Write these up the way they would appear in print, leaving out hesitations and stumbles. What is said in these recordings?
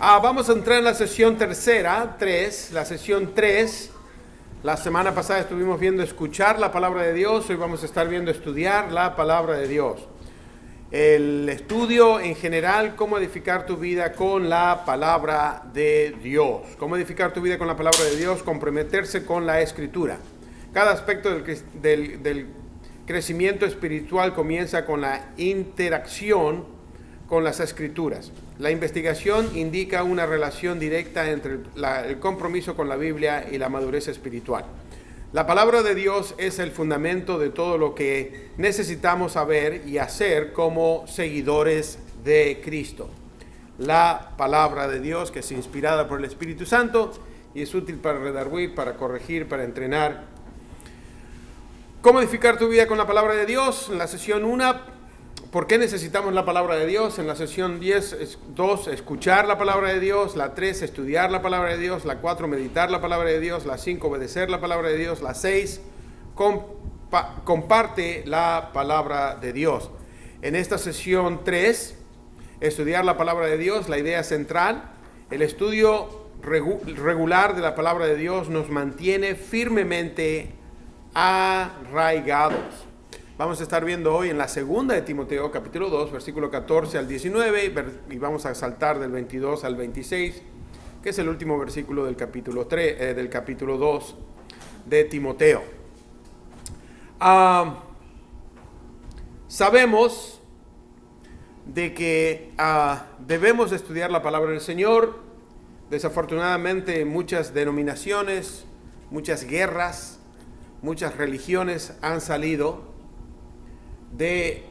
Vamos a entrar en la sesión tercera, la sesión 3. La semana pasada estuvimos viendo escuchar la palabra de Dios, hoy vamos a estar viendo estudiar la palabra de Dios. El estudio en general, cómo edificar tu vida con la palabra de Dios. Cómo edificar tu vida con la palabra de Dios, comprometerse con la Escritura. Cada aspecto del crecimiento espiritual comienza con la interacción con las Escrituras. La investigación indica una relación directa entre el compromiso con la Biblia y la madurez espiritual. La palabra de Dios es el fundamento de todo lo que necesitamos saber y hacer como seguidores de Cristo. La palabra de Dios, que es inspirada por el Espíritu Santo y es útil para redarguir, para corregir, para entrenar. ¿Cómo edificar tu vida con la palabra de Dios? En la sesión 1, ¿por qué necesitamos la palabra de Dios? En la sesión 2, escuchar la palabra de Dios. La 3, estudiar la palabra de Dios. La 4, meditar la palabra de Dios. La 5, obedecer la palabra de Dios. La 6, comparte la palabra de Dios. En esta sesión 3, estudiar la palabra de Dios, la idea central, el estudio regular de la palabra de Dios nos mantiene firmemente arraigados. Vamos a estar viendo hoy en la segunda de Timoteo, capítulo 2, versículo 14 al 19, y vamos a saltar del 22 al 26, que es el último versículo del capítulo 2 de Timoteo. Sabemos de que debemos estudiar la palabra del Señor. Desafortunadamente, muchas denominaciones, muchas guerras, muchas religiones han salido de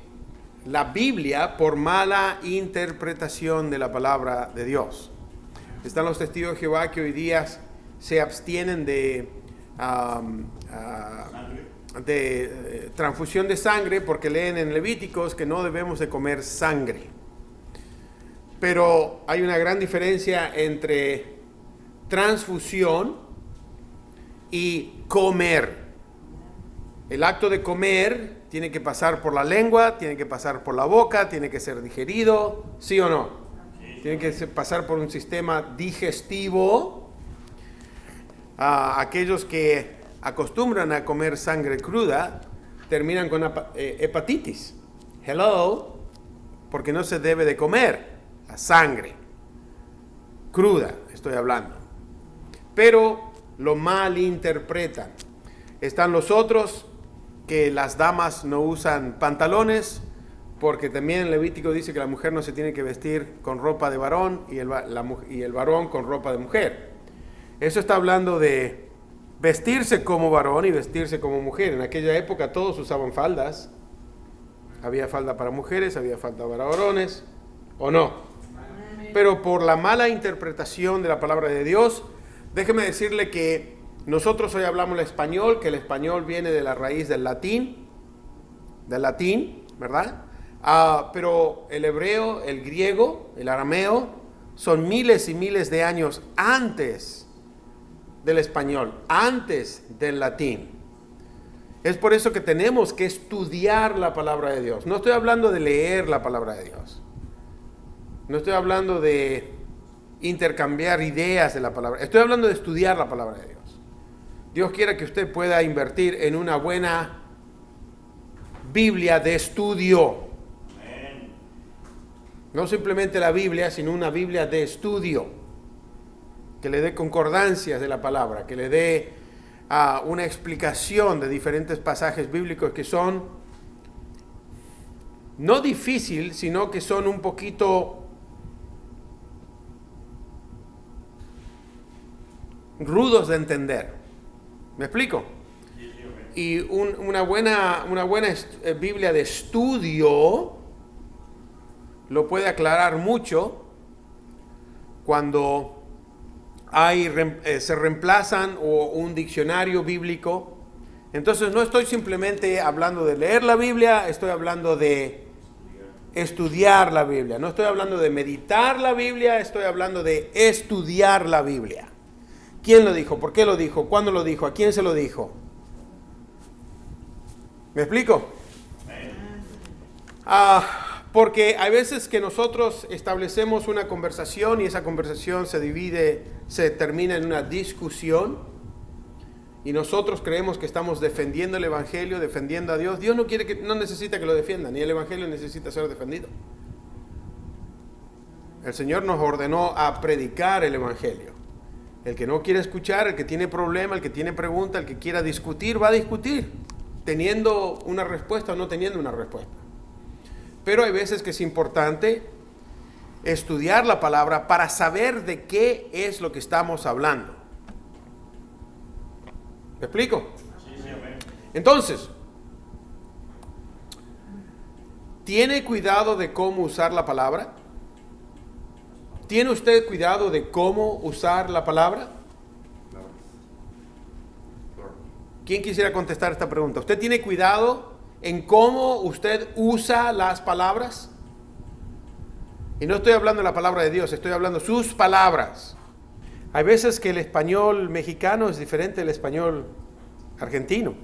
la Biblia por mala interpretación de la palabra de Dios. Están los testigos de Jehová que hoy día se abstienen de transfusión de sangre porque leen en Levíticos que no debemos de comer sangre. Pero hay una gran diferencia entre transfusión y comer. El acto de comer tiene que pasar por la lengua, tiene que pasar por la boca, tiene que ser digerido, ¿sí o no? Tiene que pasar por un sistema digestivo. Aquellos que acostumbran a comer sangre cruda terminan con hepatitis. Hello, porque no se debe de comer la sangre cruda, estoy hablando. Pero lo malinterpretan. Están los otros que las damas no usan pantalones, porque también el Levítico dice que la mujer no se tiene que vestir con ropa de varón y el varón con ropa de mujer. Eso está hablando de vestirse como varón y vestirse como mujer. En aquella época todos usaban faldas. Había falda para mujeres, había falda para varones, ¿o no? Pero por la mala interpretación de la palabra de Dios, déjeme decirle que nosotros hoy hablamos el español, que el español viene de la raíz del latín, ¿verdad? Pero el hebreo, el griego, el arameo, son miles y miles de años antes del español, antes del latín. Es por eso que tenemos que estudiar la palabra de Dios. No estoy hablando de leer la palabra de Dios. No estoy hablando de intercambiar ideas de la palabra. Estoy hablando de estudiar la palabra de Dios. Dios quiere que usted pueda invertir en una buena Biblia de estudio. No simplemente la Biblia, sino una Biblia de estudio, que le dé concordancias de la palabra, que le dé una explicación de diferentes pasajes bíblicos que son no difícil, sino que son un poquito rudos de entender. ¿Me explico? Y una buena Biblia de estudio lo puede aclarar mucho cuando se reemplazan o un diccionario bíblico. Entonces no estoy simplemente hablando de leer la Biblia, estoy hablando de estudiar la Biblia. No estoy hablando de meditar la Biblia, estoy hablando de estudiar la Biblia. ¿Quién lo dijo? ¿Por qué lo dijo? ¿Cuándo lo dijo? ¿A quién se lo dijo? ¿Me explico? Porque hay veces que nosotros establecemos una conversación y esa conversación se termina en una discusión y nosotros creemos que estamos defendiendo el Evangelio, defendiendo a Dios. Dios no necesita que lo defiendan, ni el Evangelio necesita ser defendido. El Señor nos ordenó a predicar el Evangelio. El que no quiere escuchar, el que tiene problema, el que tiene pregunta, el que quiera discutir, va a discutir, teniendo una respuesta o no teniendo una respuesta. Pero hay veces que es importante estudiar la palabra para saber de qué es lo que estamos hablando. ¿Me explico? Entonces, ¿tiene cuidado de cómo usar la palabra? ¿Tiene usted cuidado de cómo usar la palabra? ¿Quién quisiera contestar esta pregunta? ¿Usted tiene cuidado en cómo usted usa las palabras? Y no estoy hablando de la palabra de Dios, estoy hablando de sus palabras. Hay veces que el español mexicano es diferente del español argentino.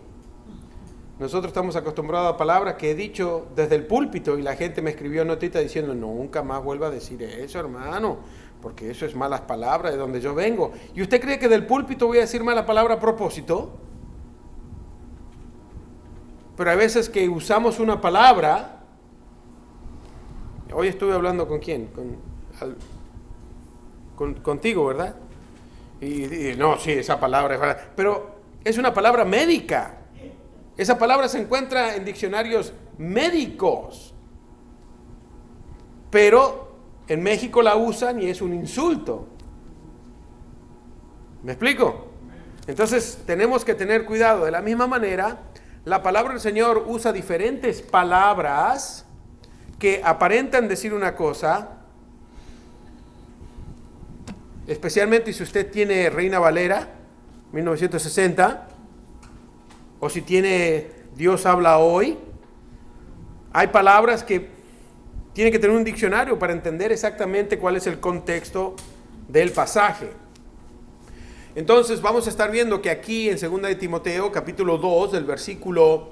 Nosotros estamos acostumbrados a palabras que he dicho desde el púlpito y la gente me escribió notita diciendo, nunca más vuelva a decir eso, hermano, porque eso es malas palabras de donde yo vengo. ¿Y usted cree que del púlpito voy a decir mala palabra a propósito? Pero hay veces que usamos una palabra. Hoy estuve hablando con quién, contigo, ¿verdad? Y no, sí, esa palabra es verdad, pero es una palabra médica. Esa palabra se encuentra en diccionarios médicos, pero en México la usan y es un insulto. ¿Me explico? Entonces tenemos que tener cuidado. De la misma manera, la palabra del Señor usa diferentes palabras que aparentan decir una cosa, especialmente si usted tiene Reina Valera 1960, o si tiene Dios habla hoy. Hay palabras que tienen que tener un diccionario para entender exactamente cuál es el contexto del pasaje. Entonces vamos a estar viendo que aquí en 2 de Timoteo, capítulo 2, del versículo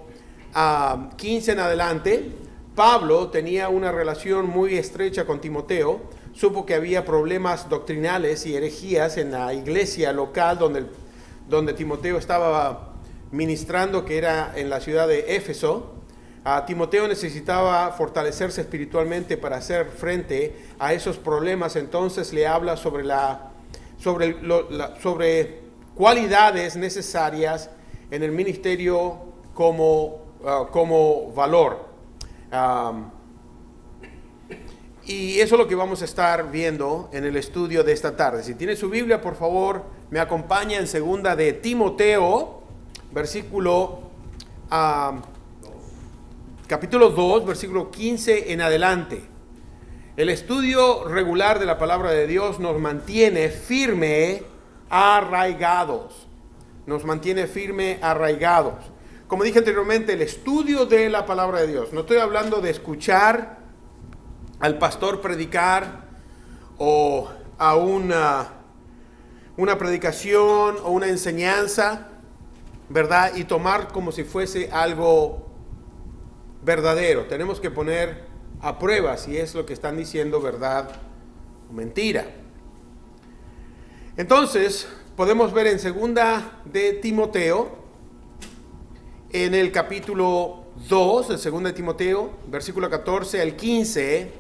15 en adelante, Pablo tenía una relación muy estrecha con Timoteo. Supo que había problemas doctrinales y herejías en la iglesia local donde Timoteo estaba ministrando, que era en la ciudad de Éfeso. Timoteo necesitaba fortalecerse espiritualmente para hacer frente a esos problemas. Entonces le habla sobre cualidades necesarias en el ministerio como valor. Y eso es lo que vamos a estar viendo en el estudio de esta tarde. Si tiene su Biblia, por favor, me acompaña en 2 de Timoteo, capítulo 2, versículo 15 en adelante. El estudio regular de la palabra de Dios nos mantiene firme arraigados. Nos mantiene firme arraigados. Como dije anteriormente, el estudio de la palabra de Dios. No estoy hablando de escuchar al pastor predicar o a una predicación o una enseñanza, ¿verdad? Y tomar como si fuese algo verdadero. Tenemos que poner a prueba si es lo que están diciendo verdad o mentira. Entonces, podemos ver en 2 de Timoteo, en el capítulo 2, de 2 de Timoteo, versículo 14 al 15,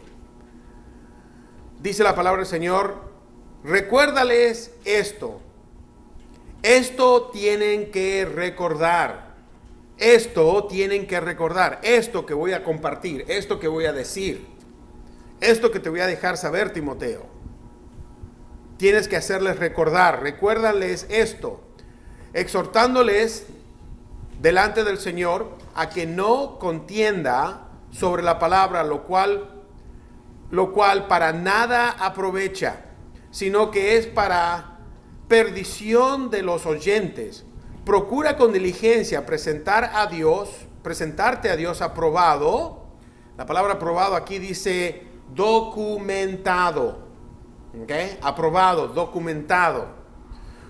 dice la palabra del Señor: recuérdales esto. Esto tienen que recordar. Esto tienen que recordar. Esto que voy a compartir. Esto que voy a decir. Esto que te voy a dejar saber, Timoteo. Tienes que hacerles recordar. Recuérdales esto. Exhortándoles delante del Señor a que no contienda sobre la palabra, lo cual para nada aprovecha, sino que es para perdición de los oyentes. Procura con diligencia presentarte a Dios aprobado. La palabra aprobado aquí dice documentado. ¿Okay? Aprobado, documentado.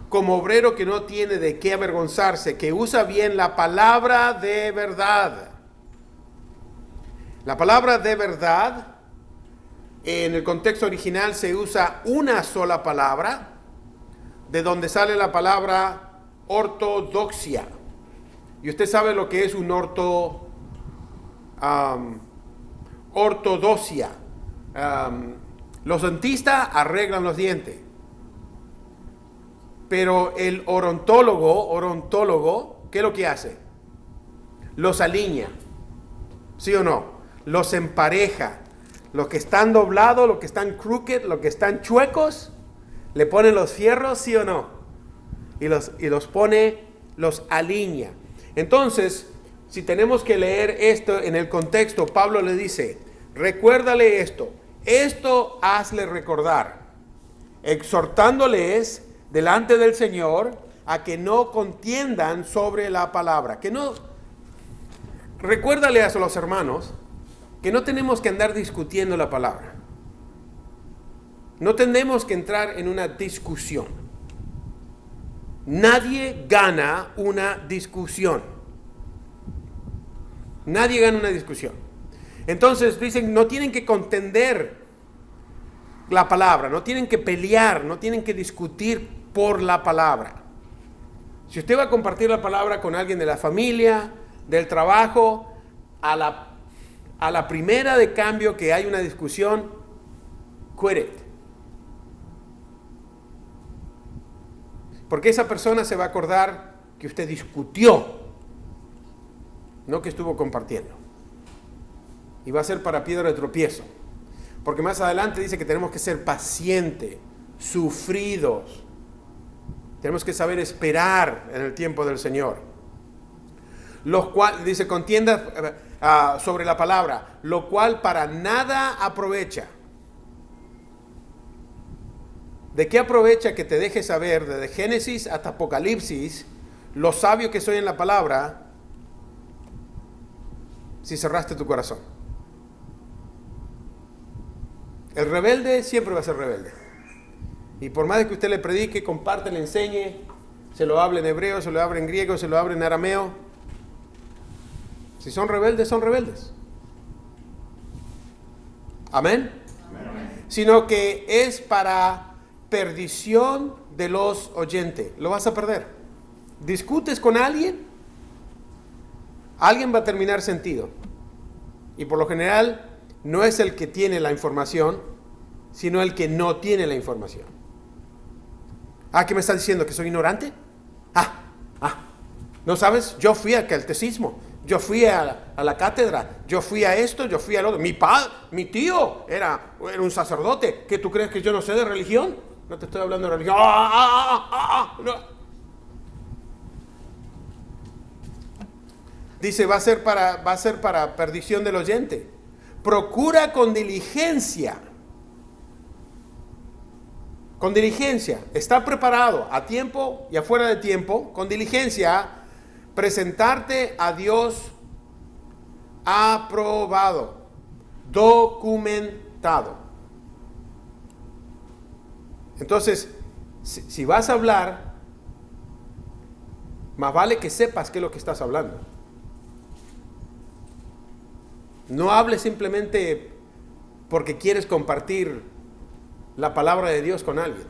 Como obrero que no tiene de qué avergonzarse, que usa bien la palabra de verdad. La palabra de verdad, en el contexto original se usa una sola palabra, de donde sale la palabra ortodoxia. Y usted sabe lo que es un ortodoxia. Los dentistas arreglan los dientes. Pero el odontólogo, ¿qué es lo que hace? Los alinea, ¿sí o no? Los empareja. Los que están doblados, los que están crooked, los que están chuecos, le ponen los fierros, ¿sí o no? Y los pone, los alinea. Entonces, si tenemos que leer esto en el contexto, Pablo le dice, recuérdale esto hazle recordar, exhortándoles delante del Señor a que no contiendan sobre la palabra, recuérdale a los hermanos que no tenemos que andar discutiendo la palabra, no tenemos que entrar en una discusión, nadie gana una discusión, entonces dicen, no tienen que contender la palabra, no tienen que pelear, no tienen que discutir por la palabra. Si usted va a compartir la palabra con alguien de la familia, del trabajo, a la primera de cambio que hay una discusión, quit it. Porque esa persona se va a acordar que usted discutió, no que estuvo compartiendo. Y va a ser para piedra de tropiezo. Porque más adelante dice que tenemos que ser pacientes, sufridos. Tenemos que saber esperar en el tiempo del Señor. Los cual, dice, contienda sobre la palabra, lo cual para nada aprovecha. ¿De qué aprovecha que te dejes saber desde Génesis hasta Apocalipsis lo sabio que soy en la palabra si cerraste tu corazón? El rebelde siempre va a ser rebelde. Y por más de que usted le predique, comparte, le enseñe, se lo hable en hebreo, se lo hable en griego, se lo hable en arameo. Si son rebeldes, son rebeldes. Amén. Amén. Sino que es para perdición de los oyentes. Lo vas a perder. Discutes con alguien va a terminar sentido. Y por lo general no es el que tiene la información, sino el que no tiene la información. ¿Qué me estás diciendo? ¿Que soy ignorante? ¿No sabes? Yo fui al catecismo, yo fui a la cátedra, yo fui a esto, yo fui al otro. Mi tío era un sacerdote. ¿Qué tú crees que yo no sé de religión? No te estoy hablando de religión. No. Dice, va a ser para perdición del oyente. Procura con diligencia. Con diligencia, está preparado a tiempo y afuera de tiempo, con diligencia, presentarte a Dios aprobado, documentado. Entonces, si vas a hablar, más vale que sepas qué es lo que estás hablando. No hables simplemente porque quieres compartir la palabra de Dios con alguien.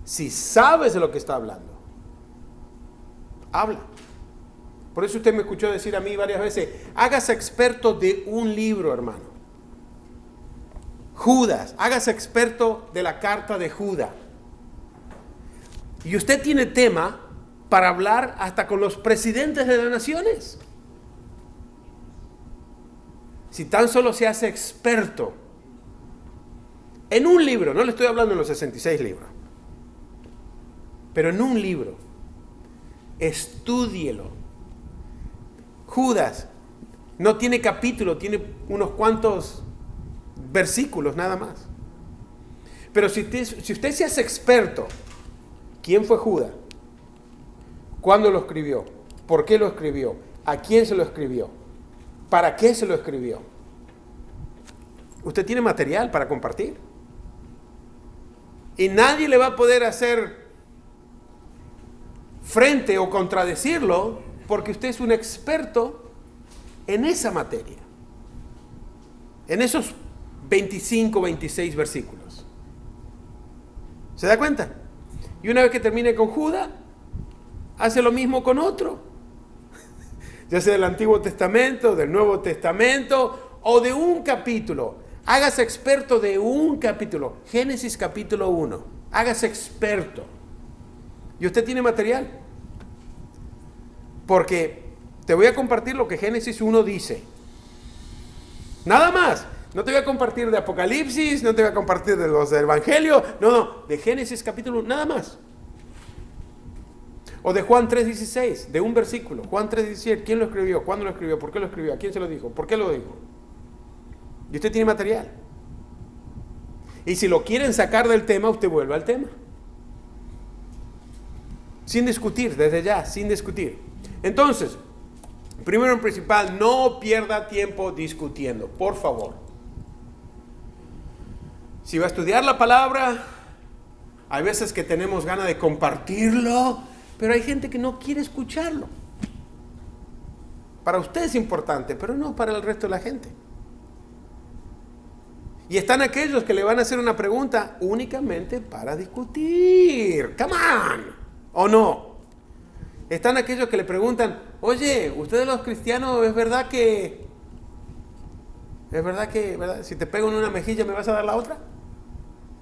Si sabes de lo que está hablando, habla. Por eso usted me escuchó decir a mí varias veces, hágase experto de un libro, hermano. Judas, hágase experto de la carta de Judas. Y usted tiene tema para hablar hasta con los presidentes de las naciones. Si tan solo se hace experto en un libro, no le estoy hablando de los 66 libros, pero en un libro, estúdielo. Judas no tiene capítulo, tiene unos cuantos versículos nada más. Pero si usted se hace experto, ¿quién fue Judas? ¿Cuándo lo escribió? ¿Por qué lo escribió? ¿A quién se lo escribió? ¿Para qué se lo escribió? Usted tiene material para compartir. Y nadie le va a poder hacer frente o contradecirlo porque usted es un experto en esa materia. en esos 25, 26 versículos. ¿Se da cuenta? Y una vez que termine con Judas, hace lo mismo con otro. Ya sea del Antiguo Testamento, del Nuevo Testamento o de un capítulo. Hágase experto de un capítulo. Génesis capítulo 1. Hágase experto. Y usted tiene material. Porque te voy a compartir lo que Génesis 1 dice. Nada más. No te voy a compartir de Apocalipsis, no te voy a compartir de los del Evangelio. No, de Génesis capítulo 1, nada más. O de Juan 3:16, de un versículo. Juan 3:17, ¿quién lo escribió? ¿Cuándo lo escribió? ¿Por qué lo escribió? ¿A quién se lo dijo? ¿Por qué lo dijo? Y usted tiene material. Y si lo quieren sacar del tema, usted vuelve al tema. Sin discutir, desde ya, sin discutir. Entonces, primero en principal, no pierda tiempo discutiendo, por favor. Si va a estudiar la palabra, hay veces que tenemos ganas de compartirlo, pero hay gente que no quiere escucharlo. Para usted es importante, pero no para el resto de la gente. Y están aquellos que le van a hacer una pregunta únicamente para discutir. ¡Come on! ¿O no? Están aquellos que le preguntan, oye, ustedes los cristianos, ¿es verdad que si te pego en una mejilla me vas a dar la otra?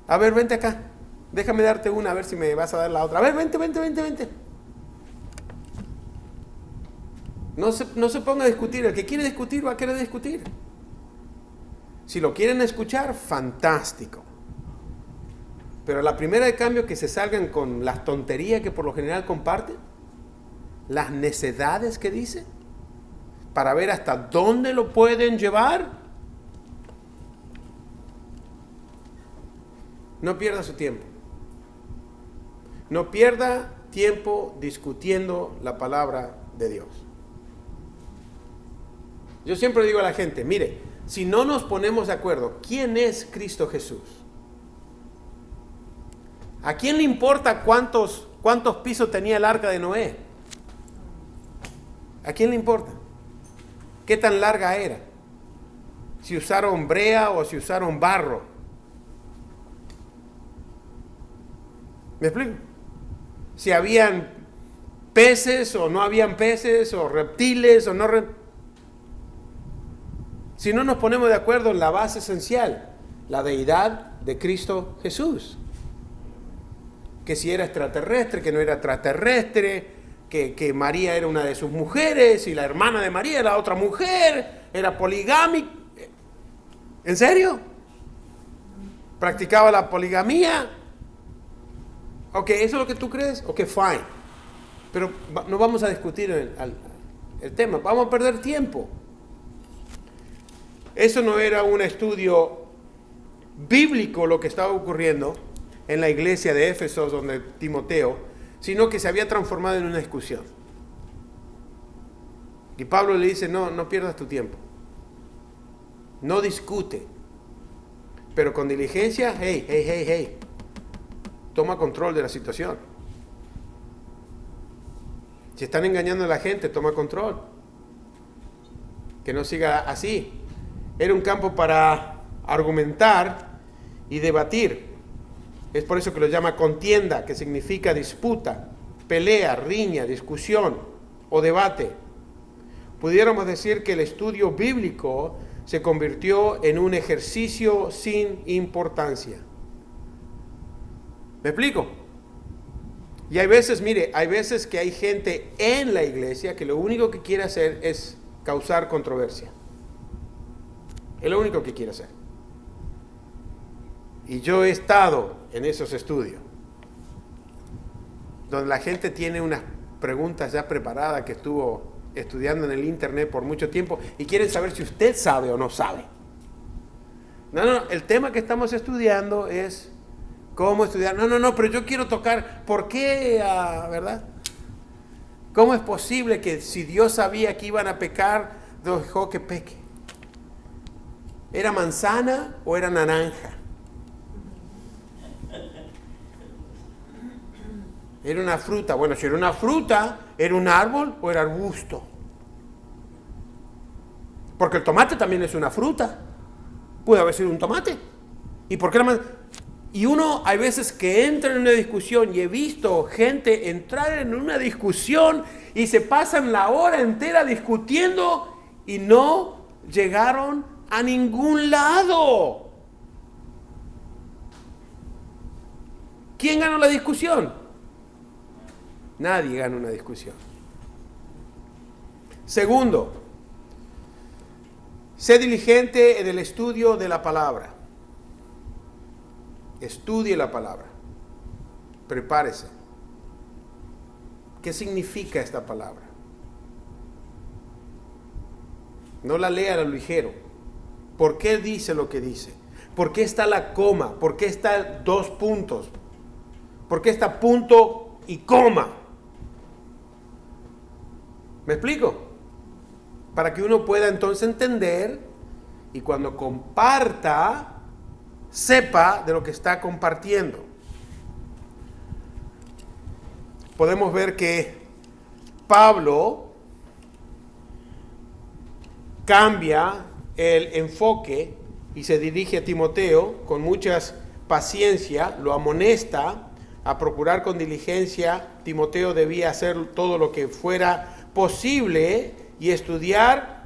A ver, vente acá. Déjame darte una, a ver si me vas a dar la otra. A ver, vente. No se ponga a discutir. El que quiere discutir va a querer discutir. Si lo quieren escuchar, fantástico. Pero la primera de cambio que se salgan con las tonterías que por lo general comparten, las necedades que dicen, para ver hasta dónde lo pueden llevar. No pierda su tiempo. No pierda tiempo discutiendo la palabra de Dios. Yo siempre digo a la gente, mire, si no nos ponemos de acuerdo, ¿quién es Cristo Jesús? ¿A quién le importa cuántos pisos tenía el arca de Noé? ¿A quién le importa? ¿Qué tan larga era? Si usaron brea o si usaron barro. ¿Me explico? Si habían peces o no habían peces, o reptiles o no reptiles. Si no nos ponemos de acuerdo en la base esencial, la deidad de Cristo Jesús. Que si era extraterrestre, que no era extraterrestre, que María era una de sus mujeres y la hermana de María era otra mujer, era poligámica. ¿En serio? ¿Practicaba la poligamía? Ok, ¿eso es lo que tú crees? Ok, fine. Pero no vamos a discutir el tema, vamos a perder tiempo. Eso no era un estudio bíblico lo que estaba ocurriendo en la iglesia de Éfeso, donde Timoteo, sino que se había transformado en una discusión. Y Pablo le dice, no pierdas tu tiempo. No discute. Pero con diligencia, hey. Toma control de la situación. Si están engañando a la gente, toma control. Que no siga así. Era un campo para argumentar y debatir. Es por eso que lo llama contienda, que significa disputa, pelea, riña, discusión o debate. Pudiéramos decir que el estudio bíblico se convirtió en un ejercicio sin importancia. ¿Me explico? Y hay veces, mire, hay veces que hay gente en la iglesia que lo único que quiere hacer es causar controversia. Es lo único que quiere hacer. Y yo he estado en esos estudios, donde la gente tiene unas preguntas ya preparadas que estuvo estudiando en el internet por mucho tiempo y quieren saber si usted sabe o no sabe. No, el tema que estamos estudiando es cómo estudiar. No, pero yo quiero tocar, ¿por qué, verdad? ¿Cómo es posible que si Dios sabía que iban a pecar, dejó que peque? ¿Era manzana o era naranja? Era una fruta. Bueno, si era una fruta, ¿era un árbol o era arbusto? Porque el tomate también es una fruta. Pudo haber sido un tomate. ¿Y por qué la manzana? Y uno hay veces que entra en una discusión, y he visto gente entrar en una discusión y se pasan la hora entera discutiendo y no llegaron a ningún lado. ¿Quién ganó la discusión? Nadie gana una discusión. Segundo, sé diligente en el estudio de la palabra. Estudie la palabra. Prepárese. ¿Qué significa esta palabra? No la lea a lo ligero. ¿Por qué dice lo que dice? ¿Por qué está la coma? ¿Por qué está 2 puntos? ¿Por qué está punto y coma? ¿Me explico? Para que uno pueda entonces entender y cuando comparta, sepa de lo que está compartiendo. Podemos ver que Pablo cambia el enfoque y se dirige a Timoteo con mucha paciencia, lo amonesta a procurar con diligencia. Timoteo debía hacer todo lo que fuera posible y estudiar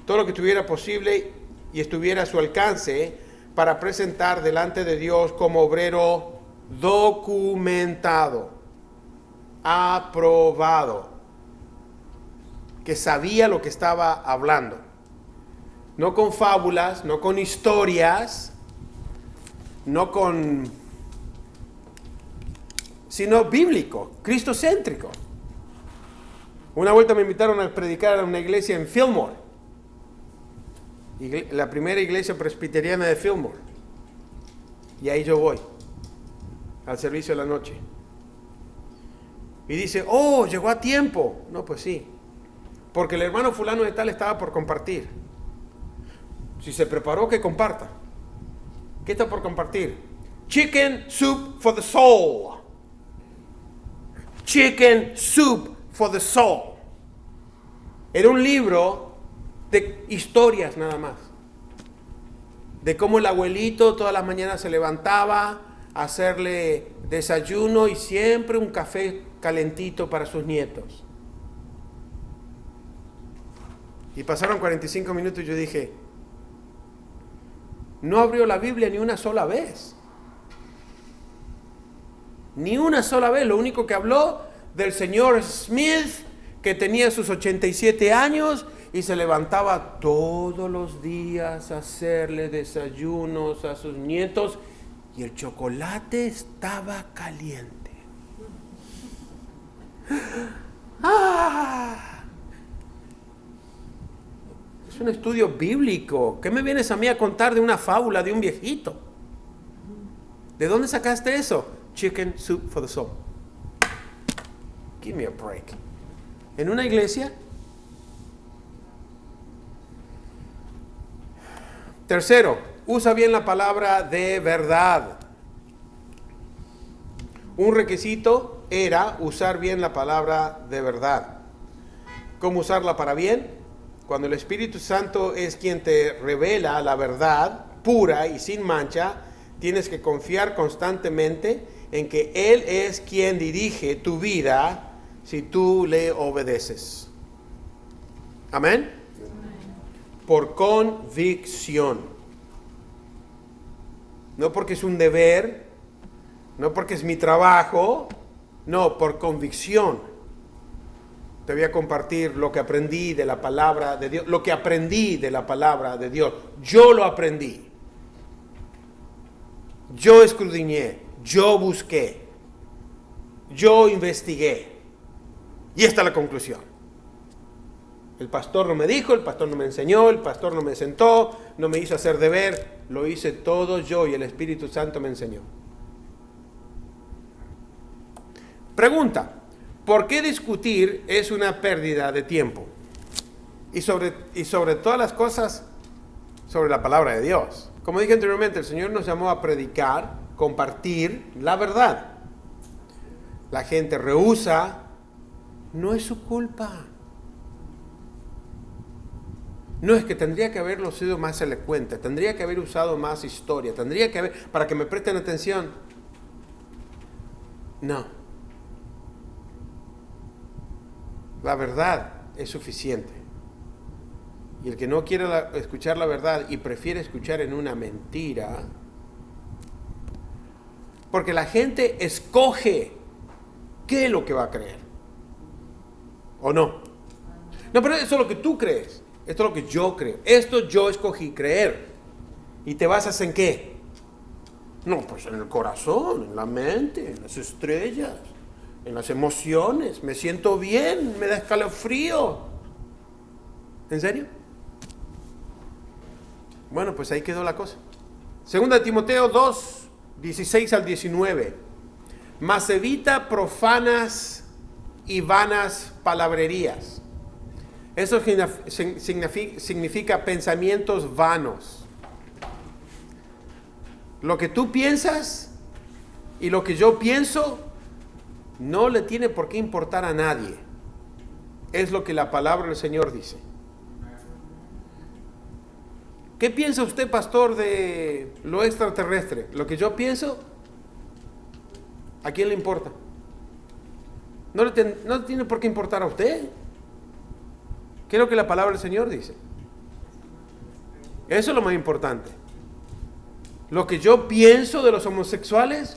todo lo que estuviera posible y estuviera a su alcance para presentar delante de Dios como obrero documentado, aprobado, que sabía lo que estaba hablando. No con fábulas, no con historias, sino bíblico, cristocéntrico. Una vuelta me invitaron a predicar a una iglesia en Fillmore, la primera iglesia presbiteriana de Fillmore, y ahí yo voy al servicio de la noche y dice, oh, llegó a tiempo. No, pues sí, porque el hermano fulano de tal estaba por compartir. Si se preparó, que comparta. ¿Qué está por compartir? Chicken soup for the soul. Chicken soup for the soul. Era un libro de historias nada más. De cómo el abuelito todas las mañanas se levantaba a hacerle desayuno y siempre un café calentito para sus nietos. Y pasaron 45 minutos y yo dije, no abrió la Biblia ni una sola vez. Ni una sola vez. Lo único que habló del señor Smith, que tenía sus 87 años y se levantaba todos los días a hacerle desayunos a sus nietos y el chocolate estaba caliente. ¡Ah! Es un estudio bíblico. ¿Qué me vienes a mí a contar de una fábula de un viejito? ¿De dónde sacaste eso? Chicken soup for the soul. Give me a break. En una iglesia. Tercero, usa bien la palabra de verdad. Un requisito era usar bien la palabra de verdad. ¿Cómo usarla para bien? Cuando el Espíritu Santo es quien te revela la verdad pura y sin mancha, tienes que confiar constantemente en que Él es quien dirige tu vida si tú le obedeces. Amén. Por convicción. No porque es un deber, no porque es mi trabajo, no, por convicción. Te voy a compartir lo que aprendí de la palabra de Dios, lo que aprendí de la palabra de Dios. Yo lo aprendí. Yo escudriñé, yo busqué, yo investigué. Y esta es la conclusión. El pastor no me dijo, el pastor no me enseñó, el pastor no me sentó, no me hizo hacer deber, lo hice todo yo y el Espíritu Santo me enseñó. Pregunta. ¿Por qué discutir es una pérdida de tiempo? Y sobre todas las cosas, sobre la palabra de Dios. Como dije anteriormente, el Señor nos llamó a predicar, compartir la verdad. La gente rehúsa, no es su culpa. No, es que tendría que haberlo sido más elocuente, tendría que haber usado más historia, tendría que haber, para que me presten atención. No. La verdad es suficiente. Y el que no quiere escuchar la verdad y prefiere escuchar en una mentira, porque la gente escoge qué es lo que va a creer. ¿O no? No, pero eso es lo que tú crees. Esto es lo que yo creo. Esto yo escogí creer. ¿Y te basas en qué? No, pues en el corazón, en la mente, en las estrellas, en las emociones. Me siento bien, me da escalofrío. ¿En serio? Bueno, pues ahí quedó la cosa. Segunda de Timoteo 2, 16 al 19. Mas evita profanas y vanas palabrerías. Eso significa pensamientos vanos. Lo que tú piensas y lo que yo pienso no le tiene por qué importar a nadie. Es lo que la palabra del Señor dice. ¿Qué piensa usted, pastor, de lo extraterrestre? ¿Lo que yo pienso? ¿A quién le importa? No le tiene por qué importar a usted. ¿Qué es lo que la palabra del Señor dice? Eso es lo más importante. Lo que yo pienso de los homosexuales,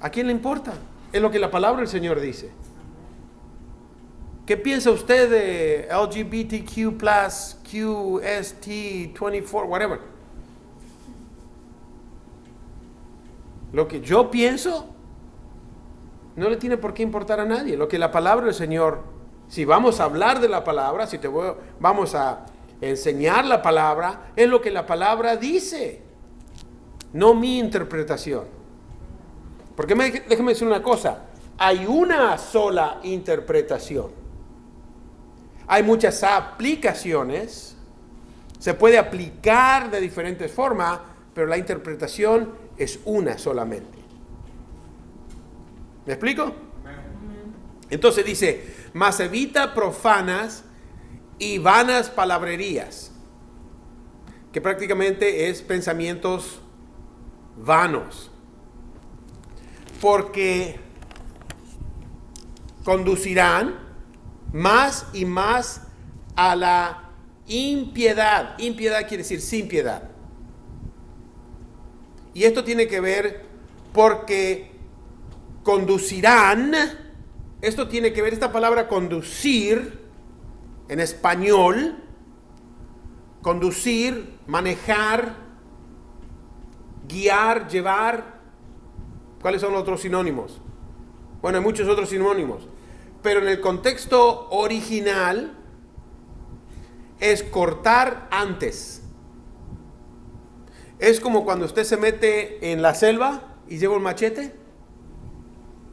¿a quién le importa? Es lo que la palabra del Señor dice. ¿Qué piensa usted de LGBTQ+, QST24, whatever? Lo que yo pienso no le tiene por qué importar a nadie. Lo que la palabra del Señor, si vamos a hablar de la palabra, vamos a enseñar la palabra, es lo que la palabra dice, no mi interpretación. Porque déjeme decir una cosa, hay una sola interpretación. Hay muchas aplicaciones, se puede aplicar de diferentes formas, pero la interpretación es una solamente. ¿Me explico? Entonces dice, mas evita profanas y vanas palabrerías, que prácticamente es pensamientos vanos, porque conducirán más y más a la impiedad. Impiedad quiere decir sin piedad. Y esto tiene que ver porque conducirán, esto tiene que ver, esta palabra conducir, en español, conducir, manejar, guiar, llevar. ¿Cuáles son los otros sinónimos? Bueno, hay muchos otros sinónimos, pero en el contexto original es cortar antes. Es como cuando usted se mete en la selva y lleva un machete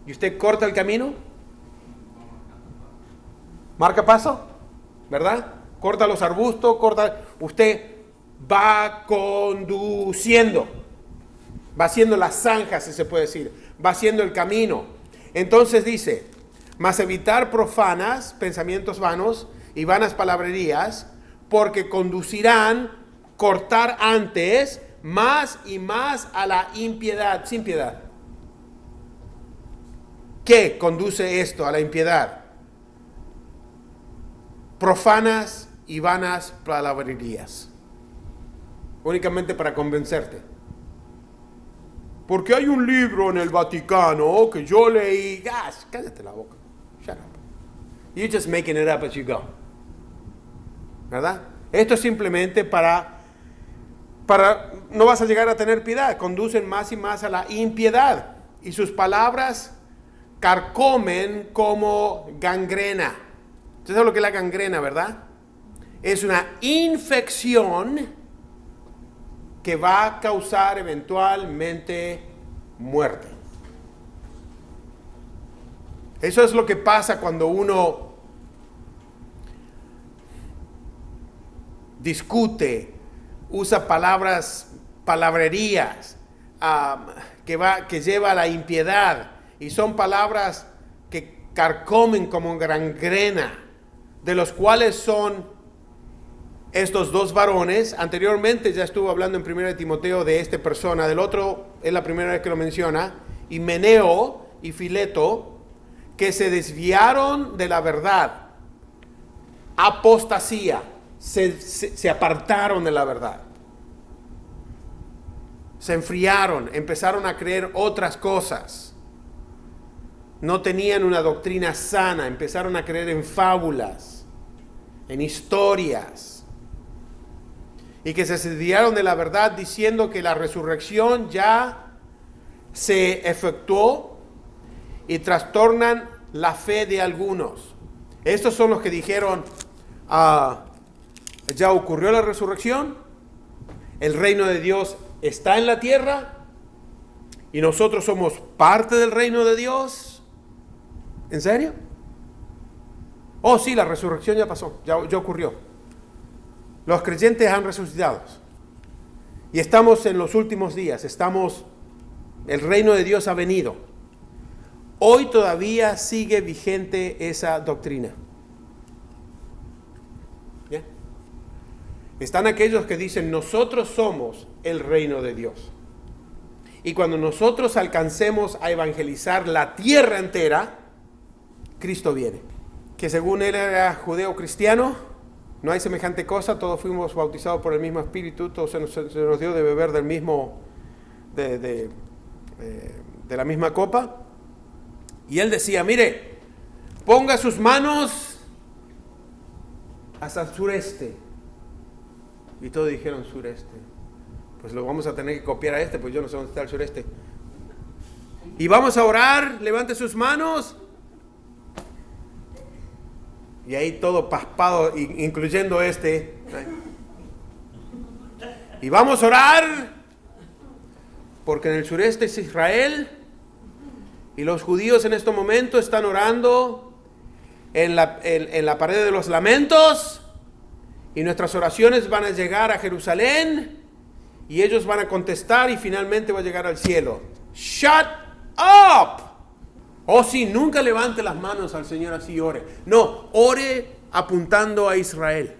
y usted corta el camino, marca paso, ¿verdad? Corta los arbustos, usted va conduciendo, va haciendo la zanja, si se puede decir, va haciendo el camino. Entonces dice, mas evitar profanas, pensamientos vanos y vanas palabrerías, porque conducirán, cortar antes, más y más a la impiedad, sin piedad. ¿Qué conduce esto a la impiedad? Profanas y vanas palabrerías. Únicamente para convencerte. Porque hay un libro en el Vaticano que yo leí. Cállate la boca. Shut up. You're just making it up as you go. ¿Verdad? Esto es simplemente para no vas a llegar a tener piedad. Conducen más y más a la impiedad. Y sus palabras carcomen como gangrena. ¿Usted sabe lo que es la gangrena, verdad? Es una infección que va a causar eventualmente muerte. Eso es lo que pasa cuando uno discute, usa palabrerías que lleva a la impiedad, y son palabras que carcomen como gangrena. de los cuales son estos dos varones. Anteriormente ya estuvo hablando en 1 Timoteo de esta persona, del otro es la primera vez que lo menciona, Himeneo y Fileto, que se desviaron de la verdad, apostasía, se apartaron de la verdad, se enfriaron, empezaron a creer otras cosas, no tenían una doctrina sana, empezaron a creer en fábulas, en historias, y que se desviaron de la verdad diciendo que la resurrección ya se efectuó y trastornan la fe de algunos. Estos son los que dijeron, ya ocurrió la resurrección, el reino de Dios está en la tierra y nosotros somos parte del reino de Dios. ¿En serio? Oh, sí, la resurrección ya pasó, ya ocurrió. Los creyentes han resucitado. Y estamos en los últimos días, el reino de Dios ha venido. Hoy todavía sigue vigente esa doctrina. ¿Bien? Están aquellos que dicen, nosotros somos el reino de Dios. Y cuando nosotros alcancemos a evangelizar la tierra entera, Cristo viene. Que según él era judeo-cristiano, no hay semejante cosa, todos fuimos bautizados por el mismo Espíritu, todos se nos dio de beber del mismo, de la misma copa. Y él decía, mire, ponga sus manos hasta el sureste. Y todos dijeron sureste. Pues lo vamos a tener que copiar a pues yo no sé dónde está el sureste. Y vamos a orar, levante sus manos. Y ahí todo paspado, incluyendo Y vamos a orar, porque en el sureste es Israel, y los judíos en este momento están orando en la pared de los lamentos, y nuestras oraciones van a llegar a Jerusalén, y ellos van a contestar, y finalmente va a llegar al cielo. ¡Shut up! Oh, sí, nunca levante las manos al Señor así y ore. No, ore apuntando a Israel.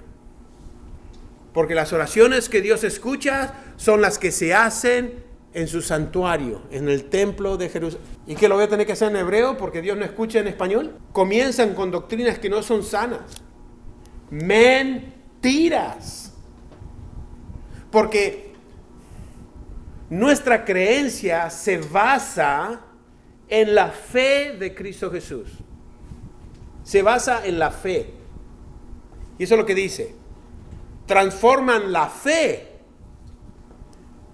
Porque las oraciones que Dios escucha son las que se hacen en su santuario, en el templo de Jerusalén. ¿Y qué lo voy a tener que hacer en hebreo? Porque Dios no escucha en español. Comienzan con doctrinas que no son sanas. Mentiras. Porque nuestra creencia se basa en la fe de Cristo Jesús. Se basa en la fe. Y eso es lo que dice. Transforman la fe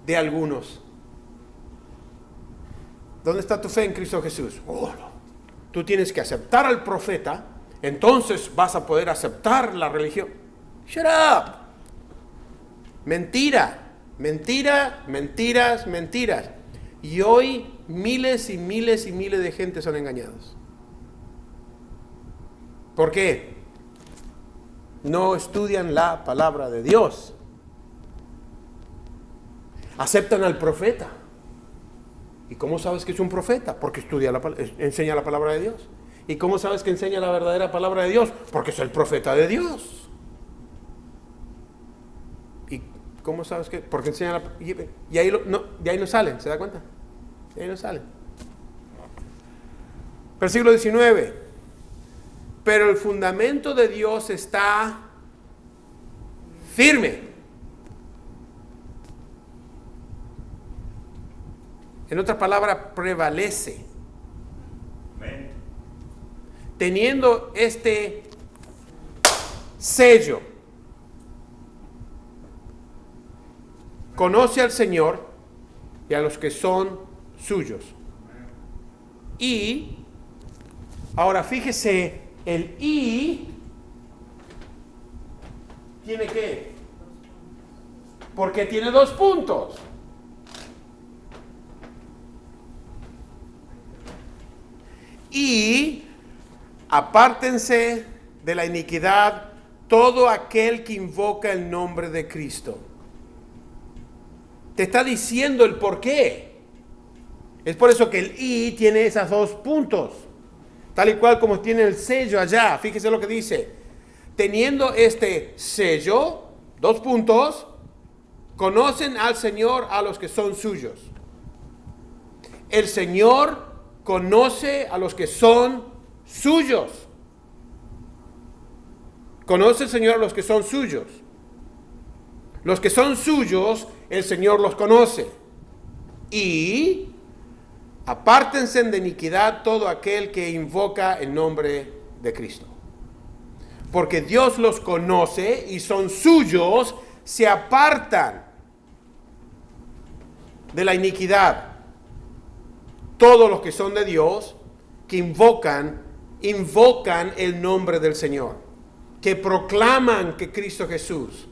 de algunos. ¿Dónde está tu fe en Cristo Jesús? Oh, no. Tú tienes que aceptar al profeta, entonces vas a poder aceptar la religión. Shut up. Mentira, mentira, mentiras, mentiras. Y hoy miles y miles y miles de gente son engañados. ¿Por qué? No estudian la palabra de Dios. Aceptan al profeta. ¿Y cómo sabes que es un profeta? Porque enseña la palabra de Dios. ¿Y cómo sabes que enseña la verdadera palabra de Dios? Porque es el profeta de Dios. ¿Y cómo sabes que? Porque enseña de ahí no salen, ¿se da cuenta? De ahí no salen. Versículo 19. Pero el fundamento de Dios está firme. En otras palabras, prevalece. Amén. Teniendo este sello, conoce al Señor y a los que son suyos. Y ahora fíjese, el y tiene ¿qué? Porque tiene 2 puntos. Y apártense de la iniquidad todo aquel que invoca el nombre de Cristo. Te está diciendo el por qué. Es por eso que el y tiene esos 2 puntos. Tal y cual como tiene el sello allá. Fíjese lo que dice. teniendo este sello, 2 puntos, conocen al Señor a los que son suyos. El Señor conoce a los que son suyos. Conoce el Señor a los que son suyos. Los que son suyos, el Señor los conoce. Y apártense de iniquidad todo aquel que invoca el nombre de Cristo. Porque Dios los conoce y son suyos, se apartan de la iniquidad. Todos los que son de Dios, que invocan el nombre del Señor, que proclaman que Cristo Jesús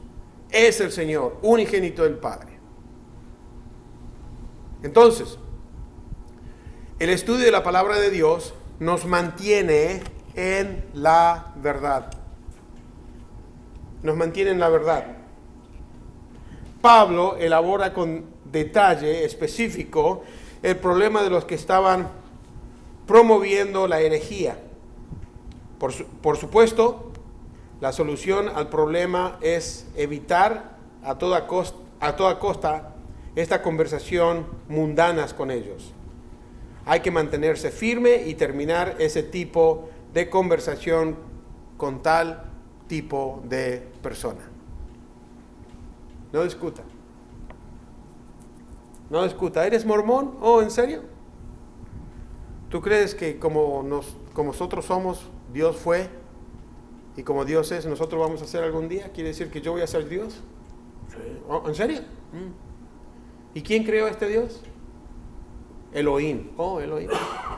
es el Señor, unigénito del Padre. Entonces, el estudio de la palabra de Dios nos mantiene en la verdad. Nos mantiene en la verdad. Pablo elabora con detalle específico el problema de los que estaban promoviendo la herejía. Por supuesto, la solución al problema es evitar a toda costa esta conversación mundanas con ellos. Hay que mantenerse firme y terminar ese tipo de conversación con tal tipo de persona. No discuta. No discuta. ¿Eres mormón? Oh, ¿en serio? ¿Tú crees que como nosotros somos, Dios fue? Y como Dios es, nosotros vamos a ser algún día. ¿Quiere decir que yo voy a ser Dios? Sí. Oh, ¿en serio? ¿Y quién creó a este Dios? Elohim. Oh, Elohim.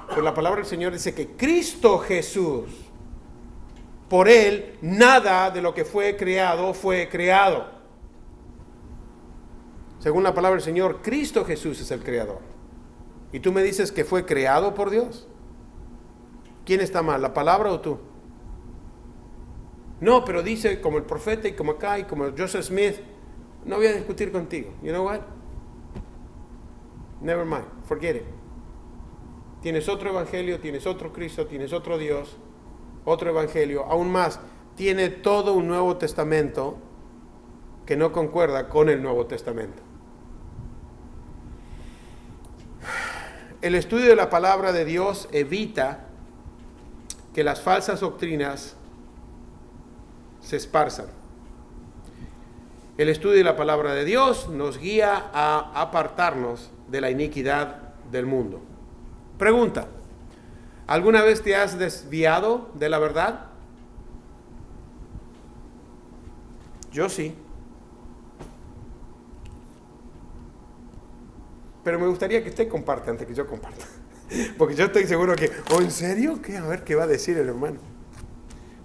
Pues la palabra del Señor dice que Cristo Jesús, por Él, nada de lo que fue creado fue creado. Según la palabra del Señor, Cristo Jesús es el creador. ¿Y tú me dices que fue creado por Dios? ¿Quién está mal, la palabra o tú? No, pero dice como el profeta y como acá y como Joseph Smith. No voy a discutir contigo. You know what? Never mind. Forget it. Tienes otro evangelio, tienes otro Cristo, tienes otro Dios, otro evangelio. Aún más, tiene todo un Nuevo Testamento que no concuerda con el Nuevo Testamento. El estudio de la palabra de Dios evita que las falsas doctrinas se esparzan. El estudio de la palabra de Dios nos guía a apartarnos de la iniquidad del mundo. Pregunta: ¿alguna vez te has desviado de la verdad? Yo sí. Pero me gustaría que usted comparte antes que yo comparta. Porque yo estoy seguro que, ¿oh, en serio? ¿Qué? A ver qué va a decir el hermano.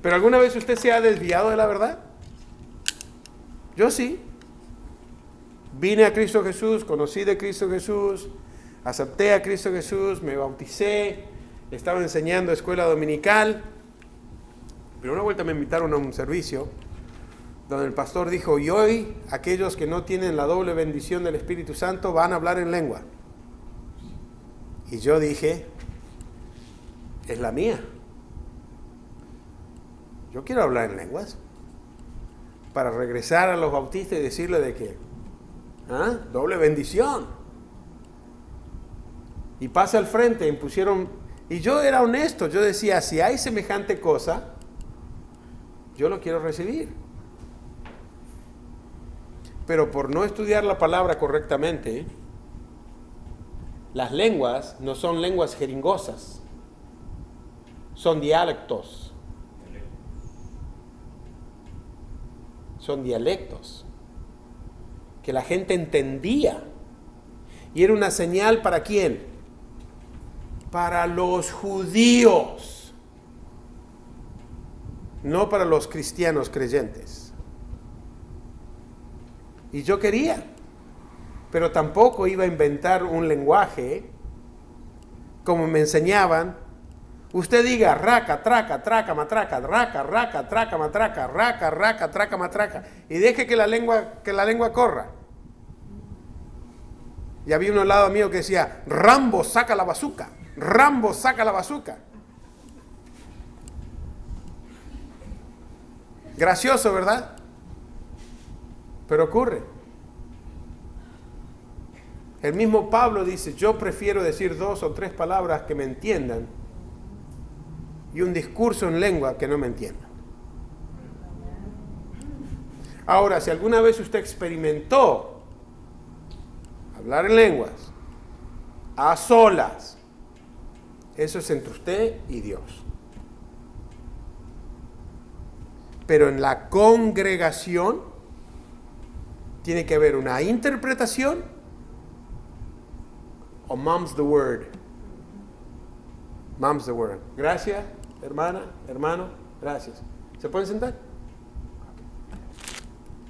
¿Pero alguna vez usted se ha desviado de la verdad? Yo sí. Vine a Cristo Jesús, conocí de Cristo Jesús, acepté a Cristo Jesús, me bauticé, estaba enseñando escuela dominical. Pero una vuelta me invitaron a un servicio donde el pastor dijo: y hoy aquellos que no tienen la doble bendición del Espíritu Santo van a hablar en lengua. Y yo dije: es la mía. Yo quiero hablar en lenguas para regresar a los bautistas y decirle de que doble bendición. Y pasa al frente, impusieron, y yo era honesto, yo decía: si hay semejante cosa, yo lo quiero recibir. Pero por no estudiar la palabra correctamente, las lenguas no son lenguas jeringosas, son dialectos. Son dialectos que la gente entendía. Y era una señal ¿para quién? Para los judíos, no para los cristianos creyentes. Y yo quería, pero tampoco iba a inventar un lenguaje como me enseñaban. Usted diga raca, traca, traca, matraca, raca, raca, traca, matraca, raca, raca, traca, matraca, y deje que la lengua corra. Y había uno al lado mío que decía: Rambo, saca la bazuca, Rambo, saca la bazuca. Gracioso, ¿verdad? Pero ocurre. El mismo Pablo dice, yo prefiero decir 2 o 3 palabras que me entiendan y un discurso en lengua que no me entiendan. Ahora, si alguna vez usted experimentó hablar en lenguas a solas, eso es entre usted y Dios. Pero en la congregación tiene que haber una interpretación o mom's the word. Mom's the word. Gracias, hermana, hermano, gracias. ¿Se pueden sentar?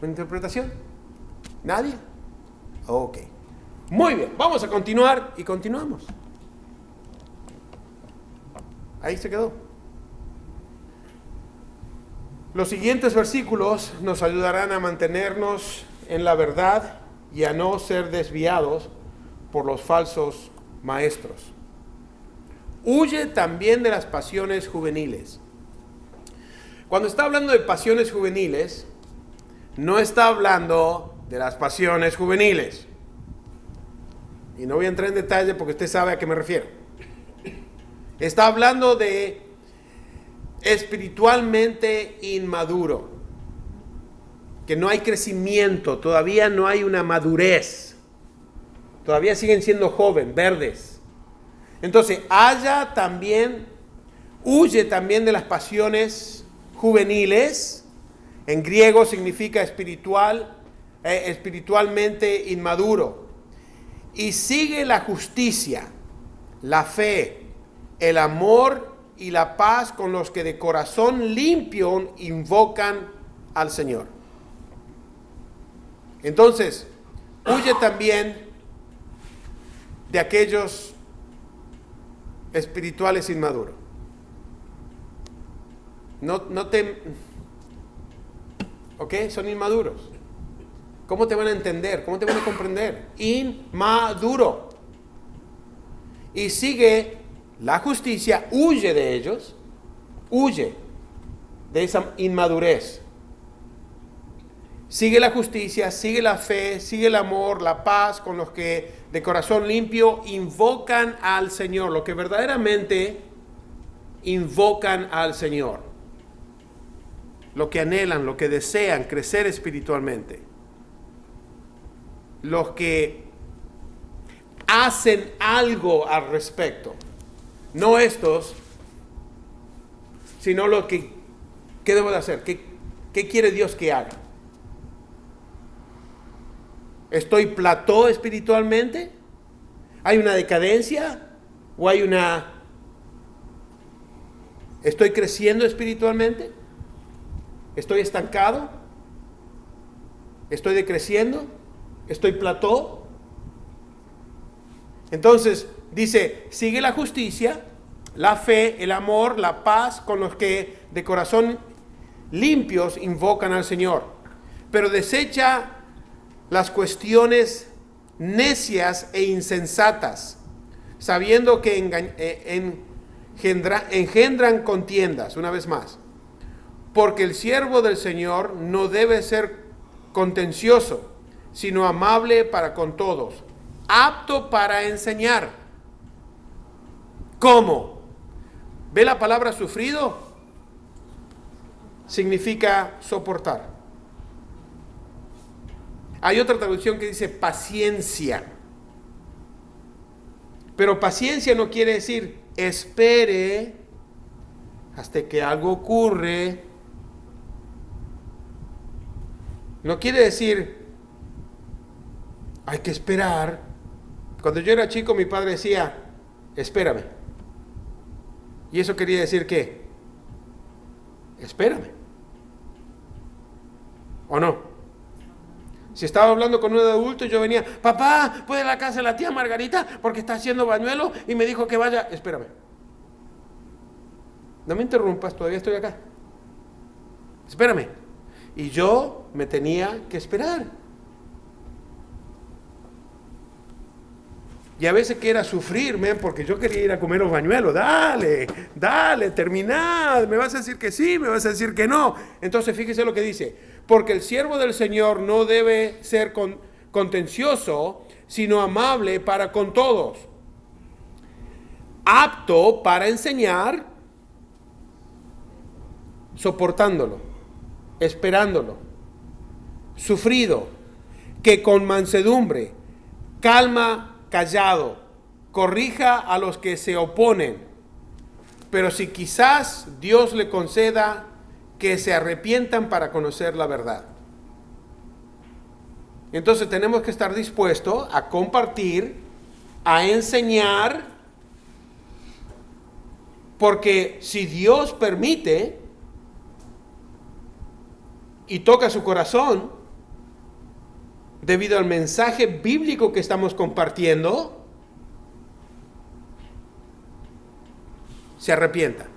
¿Una interpretación? ¿Nadie? Ok. Muy bien, vamos a continuar y continuamos. Ahí se quedó. Los siguientes versículos nos ayudarán a mantenernos en la verdad y a no ser desviados por los falsos maestros. Huye también de las pasiones juveniles. Cuando está hablando de pasiones juveniles, no está hablando de las pasiones juveniles. Y no voy a entrar en detalle porque usted sabe a qué me refiero. Está hablando de espiritualmente inmaduro, que no hay crecimiento, todavía no hay una madurez, todavía siguen siendo jóvenes, verdes. Entonces, huye también de las pasiones juveniles. En griego significa espiritualmente inmaduro. Y sigue la justicia, la fe, el amor y la paz con los que de corazón limpio invocan al Señor. Entonces, huye también de aquellos espirituales inmaduros. ¿Ok? Son inmaduros. ¿Cómo te van a entender? ¿Cómo te van a comprender? Inmaduro. Y sigue la justicia, huye de ellos, huye de esa inmadurez. Sigue la justicia, sigue la fe, sigue el amor, la paz con los que de corazón limpio invocan al Señor, lo que verdaderamente invocan al Señor, lo que anhelan, lo que desean crecer espiritualmente, los que hacen algo al respecto. No estos, sino lo que, ¿qué debo de hacer? ¿Qué quiere Dios que haga? ¿Estoy plató espiritualmente? ¿Hay una decadencia? ¿O estoy creciendo espiritualmente? ¿Estoy estancado? ¿Estoy decreciendo? ¿Estoy plató? Entonces, dice, sigue la justicia, la fe, el amor, la paz con los que de corazón limpios invocan al Señor. Pero desecha las cuestiones necias e insensatas, sabiendo que engendran contiendas, una vez más. Porque el siervo del Señor no debe ser contencioso, sino amable para con todos, apto para enseñar. ¿Cómo? ¿Ve la palabra sufrido? Significa soportar. Hay otra traducción que dice paciencia. Pero paciencia no quiere decir espere hasta que algo ocurre. No quiere decir hay que esperar. Cuando yo era chico mi padre decía espérame. Y eso quería decir ¿qué? Espérame. ¿O no? Si estaba hablando con un adulto y yo venía, papá, ¿puede ir a la casa de la tía Margarita? Porque está haciendo bañuelo y me dijo que vaya. Espérame. No me interrumpas, todavía estoy acá. Espérame. Y yo me tenía que esperar. Y a veces quiera sufrir, porque yo quería ir a comer los bañuelos. Dale, terminad. Me vas a decir que sí, me vas a decir que no. Entonces fíjese lo que dice. Porque el siervo del Señor no debe ser contencioso, sino amable para con todos, apto para enseñar, soportándolo, esperándolo, sufrido, que con mansedumbre, calma, callado, corrija a los que se oponen. Pero si quizás Dios le conceda que se arrepientan para conocer la verdad. Entonces tenemos que estar dispuestos a compartir, a enseñar, porque si Dios permite y toca su corazón, debido al mensaje bíblico que estamos compartiendo, se arrepienta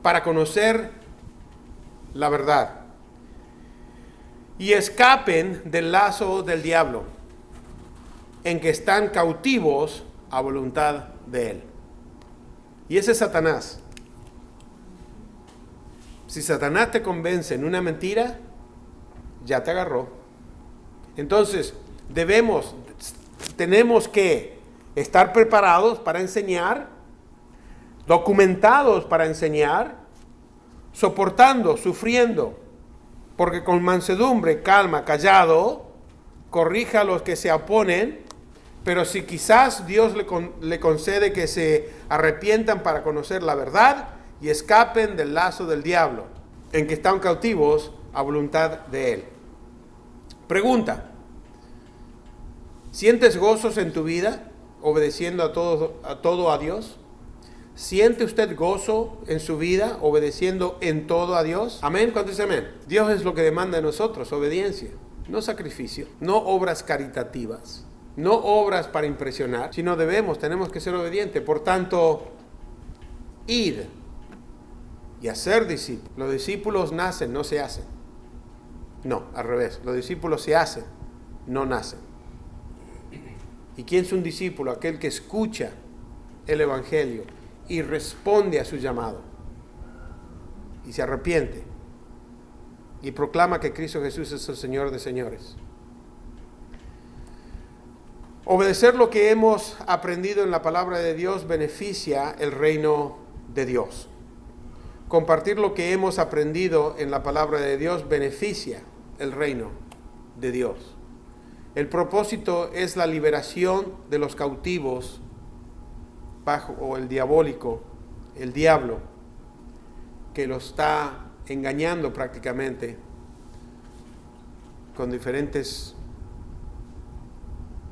para conocer la verdad y escapen del lazo del diablo, en que están cautivos a voluntad de él. Y ese es Satanás. Si Satanás te convence en una mentira, ya te agarró. Entonces, tenemos que estar preparados para enseñar, documentados para enseñar, soportando, sufriendo, porque con mansedumbre, calma, callado, corrija a los que se oponen. Pero si quizás Dios le concede que se arrepientan para conocer la verdad y escapen del lazo del diablo, en que están cautivos a voluntad de él. Pregunta: ¿sientes gozos en tu vida obedeciendo a todo a Dios? ¿Siente usted gozo en su vida obedeciendo en todo a Dios? Amén. ¿Cuánto dice amén? Dios es lo que demanda de nosotros: obediencia, no sacrificio, no obras caritativas, no obras para impresionar, sino tenemos que ser obedientes. Por tanto, id y hacer discípulos. Los discípulos nacen, no se hacen. No, al revés. Los discípulos se hacen, no nacen. ¿Y quién es un discípulo? Aquel que escucha el Evangelio y responde a su llamado y se arrepiente y proclama que Cristo Jesús es el Señor de señores. Obedecer lo que hemos aprendido en la palabra de Dios beneficia el reino de Dios. Compartir lo que hemos aprendido en la palabra de Dios beneficia el reino de Dios. El propósito es la liberación de los cautivos bajo el diabólico, el diablo, que lo está engañando prácticamente con diferentes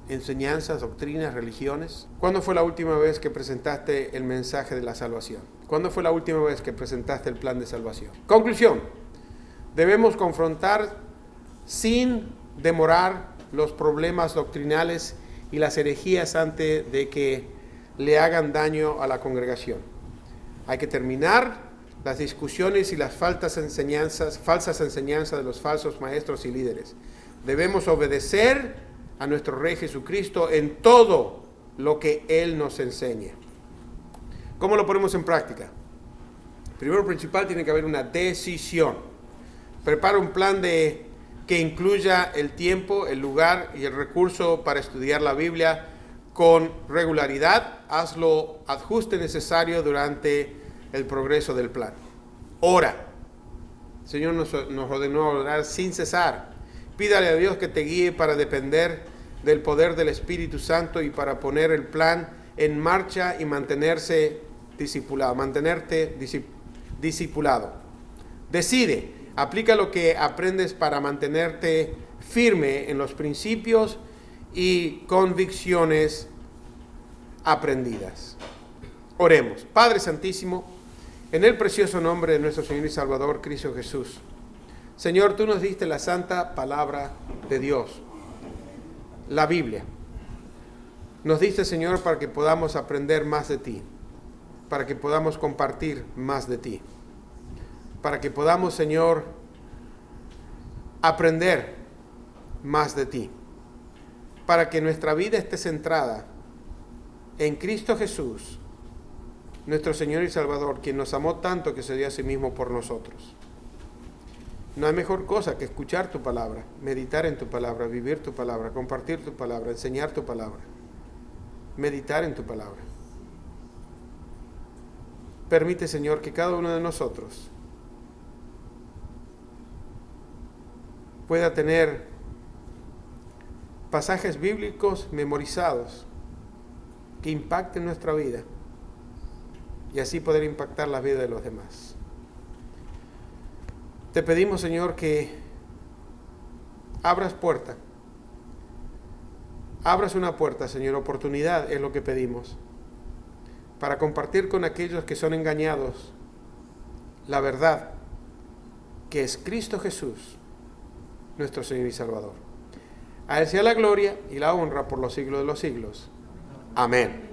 enseñanzas, doctrinas, religiones. ¿Cuándo fue la última vez que presentaste el mensaje de la salvación? ¿Cuándo fue la última vez que presentaste el plan de salvación? Conclusión: debemos confrontar sin demorar los problemas doctrinales y las herejías antes de que le hagan daño a la congregación. Hay que terminar las discusiones y las falsas enseñanzas de los falsos maestros y líderes. Debemos obedecer a nuestro Rey Jesucristo en todo lo que Él nos enseña. ¿Cómo lo ponemos en práctica? Primero principal, tiene que haber una decisión. Prepara un plan que incluya el tiempo, el lugar y el recurso para estudiar la Biblia con regularidad. Hazlo ajuste necesario durante el progreso del plan. Ora. El Señor nos ordenó orar sin cesar. Pídale a Dios que te guíe para depender del poder del Espíritu Santo y para poner el plan en marcha y mantenerte discipulado. Decide, aplica lo que aprendes para mantenerte firme en los principios y convicciones aprendidas. Oremos. Padre Santísimo, en el precioso nombre de nuestro Señor y Salvador Cristo Jesús. Señor, tú nos diste la santa palabra de Dios, la Biblia. Nos diste, Señor, para que podamos aprender más de ti, para que podamos compartir más de ti, para que podamos, Señor, aprender más de ti, para que nuestra vida esté centrada en Cristo Jesús, nuestro Señor y Salvador, quien nos amó tanto que se dio a sí mismo por nosotros. No hay mejor cosa que escuchar tu palabra, meditar en tu palabra, vivir tu palabra, compartir tu palabra, enseñar tu palabra, meditar en tu palabra. Permite, Señor, que cada uno de nosotros pueda tener pasajes bíblicos memorizados que impacten nuestra vida y así poder impactar la vida de los demás. Te pedimos, Señor, que abras una puerta, Señor, oportunidad es lo que pedimos, para compartir con aquellos que son engañados la verdad, que es Cristo Jesús, nuestro Señor y Salvador. A Él sea la gloria y la honra por los siglos de los siglos. Amén.